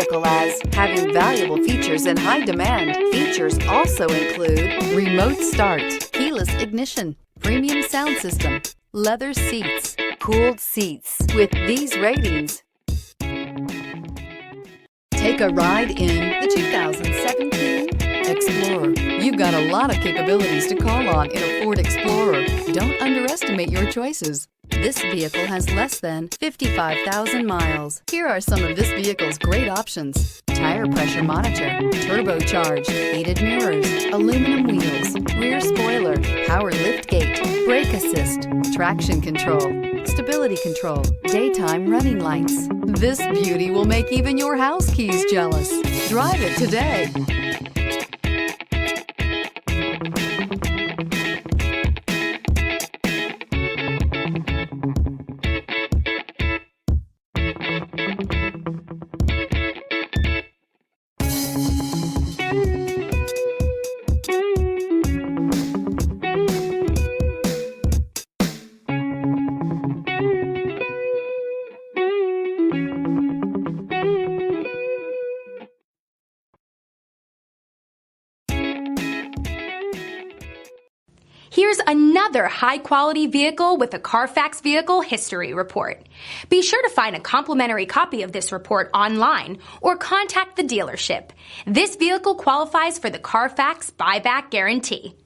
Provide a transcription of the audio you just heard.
vehicle as having valuable features in high demand. Features also include remote start, keyless ignition, premium sound system, leather seats, cooled seats. With these ratings, take a ride in the 2017 Explorer. You've got a lot of capabilities to call on in a Ford Explorer. Don't underestimate your choices. This vehicle has less than 55,000 miles. Here are some of this vehicle's great options: tire pressure monitor, turbocharged, heated mirrors, aluminum wheels, rear spoiler, power liftgate, brake assist, traction control, stability control, daytime running lights. This beauty will make even your house keys jealous. Drive it today. Here's another high-quality vehicle with a Carfax Vehicle History Report. Be sure to find a complimentary copy of this report online or contact the dealership. This vehicle qualifies for the Carfax Buyback Guarantee.